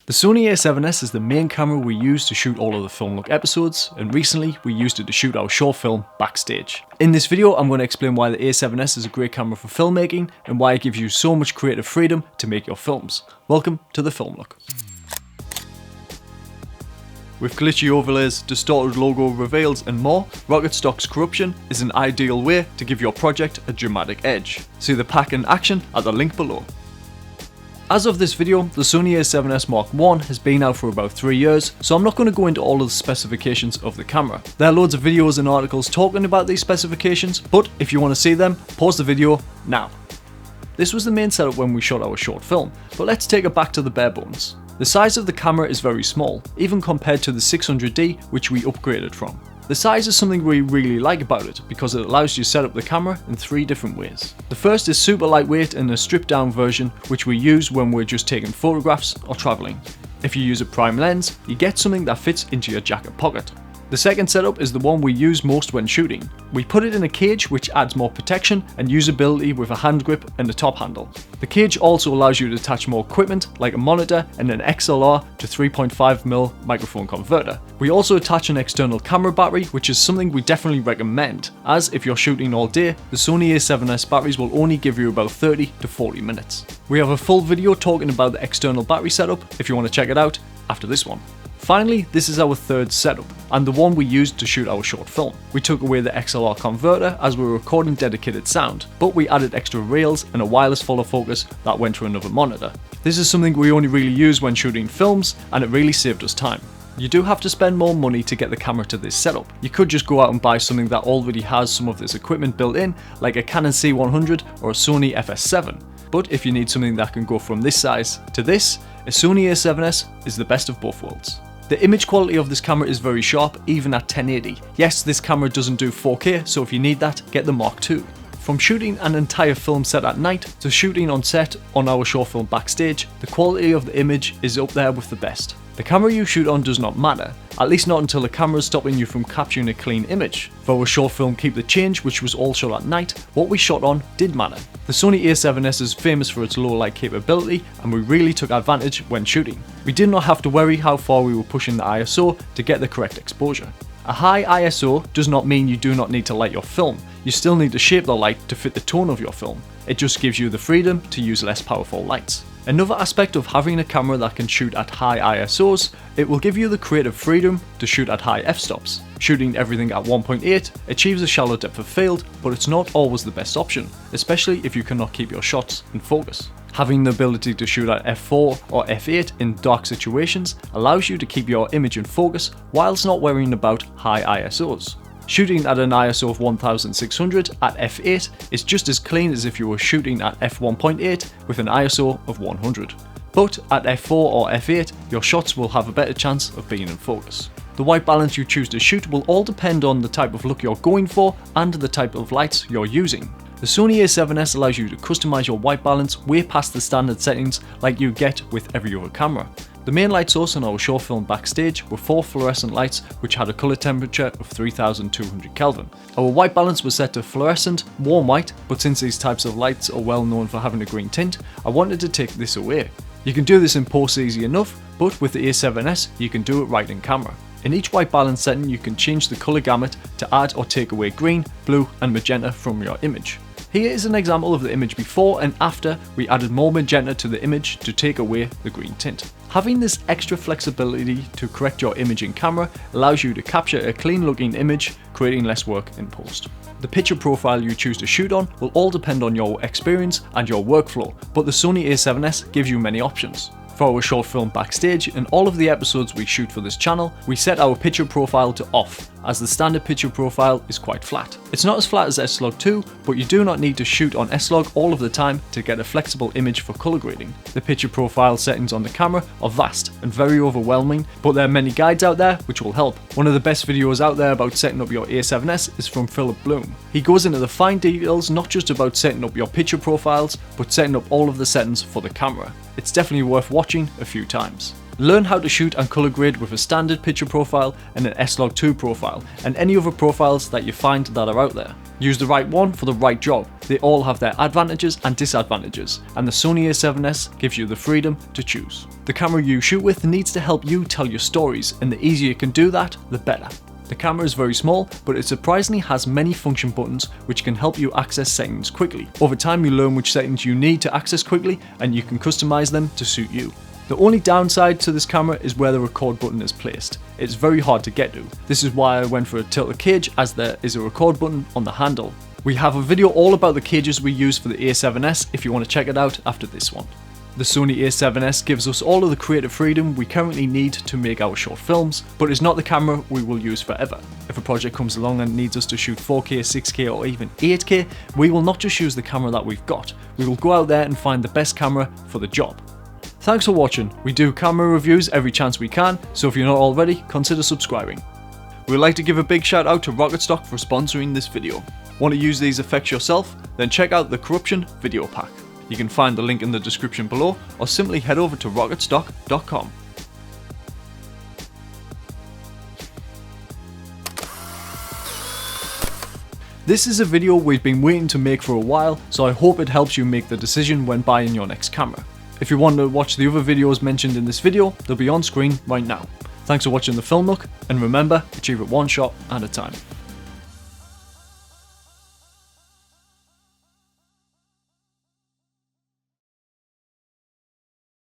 The Sony a7s is the main camera we use to shoot all of the Filmlook episodes, and recently we used it to shoot our short film Backstage. In this video I'm going to explain why the a7s is a great camera for filmmaking and why it gives you so much creative freedom to make your films. Welcome to the Filmlook. With glitchy overlays, distorted logo reveals and more, Rocket Stock's corruption is an ideal way to give your project a dramatic edge. See the pack in action at the link below. As of this video, the Sony a7s Mark I has been out for about 3 years, so I'm not going to go into all of the specifications of the camera. There are loads of videos and articles talking about these specifications, but if you want to see them, pause the video now. This was the main setup when we shot our short film, but let's take it back to the bare bones. The size of the camera is very small, even compared to the 600D which we upgraded from. The size is something we really like about it because it allows you to set up the camera in 3 different ways. The first is super lightweight and a stripped down version which we use when we're just taking photographs or travelling. If you use a prime lens, you get something that fits into your jacket pocket. The second setup is the one we use most when shooting. We put it in a cage which adds more protection and usability with a hand grip and a top handle. The cage also allows you to attach more equipment like a monitor and an XLR to 3.5mm microphone converter. We also attach an external camera battery, which is something we definitely recommend, as if you're shooting all day, the Sony a7s batteries will only give you about 30 to 40 minutes. We have a full video talking about the external battery setup if you want to check it out after this one. Finally, this is our third setup, and the one we used to shoot our short film. We took away the XLR converter as we were recording dedicated sound, but we added extra rails and a wireless follow focus that went to another monitor. This is something we only really use when shooting films, and it really saved us time. You do have to spend more money to get the camera to this setup. You could just go out and buy something that already has some of this equipment built in, like a Canon C100 or a Sony FS7. But if you need something that can go from this size to this, a Sony a7s is the best of both worlds. The image quality of this camera is very sharp, even at 1080. Yes, this camera doesn't do 4K, so if you need that, get the Mark II. From shooting an entire film set at night to shooting on set on our short film Backstage, the quality of the image is up there with the best. The camera you shoot on does not matter, at least not until the camera is stopping you from capturing a clean image. For our short film Keep the Change, which was all shot at night, what we shot on did matter. The Sony a7s is famous for its low light capability, and we really took advantage when shooting. We did not have to worry how far we were pushing the ISO to get the correct exposure. A high ISO does not mean you do not need to light your film. You still need to shape the light to fit the tone of your film. It just gives you the freedom to use less powerful lights. Another aspect of having a camera that can shoot at high ISOs, it will give you the creative freedom to shoot at high f-stops. Shooting everything at 1.8 achieves a shallow depth of field, but it's not always the best option, especially if you cannot keep your shots in focus. Having the ability to shoot at f4 or f8 in dark situations allows you to keep your image in focus whilst not worrying about high ISOs. Shooting at an ISO of 1600 at f8 is just as clean as if you were shooting at f1.8 with an ISO of 100. But at f4 or f8, your shots will have a better chance of being in focus. The white balance you choose to shoot will all depend on the type of look you're going for and the type of lights you're using. The Sony a7s allows you to customize your white balance way past the standard settings like you get with every other camera. The main light source on our short film Backstage were 4 fluorescent lights which had a colour temperature of 3200 Kelvin. Our white balance was set to fluorescent, warm white, but since these types of lights are well known for having a green tint, I wanted to take this away. You can do this in post easy enough, but with the a7s you can do it right in camera. In each white balance setting you can change the colour gamut to add or take away green, blue and magenta from your image. Here is an example of the image before and after we added more magenta to the image to take away the green tint. Having this extra flexibility to correct your image in camera allows you to capture a clean looking image, creating less work in post. The picture profile you choose to shoot on will all depend on your experience and your workflow, but the Sony a7s gives you many options. For our short film Backstage and all of the episodes we shoot for this channel, we set our picture profile to off, as the standard picture profile is quite flat. It's not as flat as S-Log 2, but you do not need to shoot on S-Log all of the time to get a flexible image for colour grading. The picture profile settings on the camera are vast and very overwhelming, but there are many guides out there which will help. One of the best videos out there about setting up your a7s is from Philip Bloom. He goes into the fine details not just about setting up your picture profiles, but setting up all of the settings for the camera. It's definitely worth watching a few times. Learn how to shoot and colour grade with a standard picture profile and an S-Log 2 profile, and any other profiles that you find that are out there. Use the right one for the right job. They all have their advantages and disadvantages, and the Sony a7s gives you the freedom to choose. The camera you shoot with needs to help you tell your stories, and the easier you can do that, the better. The camera is very small, but it surprisingly has many function buttons which can help you access settings quickly. Over time you learn which settings you need to access quickly, and you can customize them to suit you. The only downside to this camera is where the record button is placed. It's very hard to get to. This is why I went for a tilted cage, as there is a record button on the handle. We have a video all about the cages we use for the a7s if you want to check it out after this one. The Sony a7s gives us all of the creative freedom we currently need to make our short films, but it's not the camera we will use forever. If a project comes along and needs us to shoot 4K, 6K or even 8K, we will not just use the camera that we've got. We will go out there and find the best camera for the job. Thanks for watching. We do camera reviews every chance we can, so if you're not already, consider subscribing. We'd like to give a big shout out to Rocketstock for sponsoring this video. Want to use these effects yourself? Then check out the Corruption video pack. You can find the link in the description below, or simply head over to rocketstock.com. This is a video we've been waiting to make for a while, so I hope it helps you make the decision when buying your next camera. If you want to watch the other videos mentioned in this video, they'll be on screen right now. Thanks for watching the Film Nook, and remember, achieve it one shot at a time.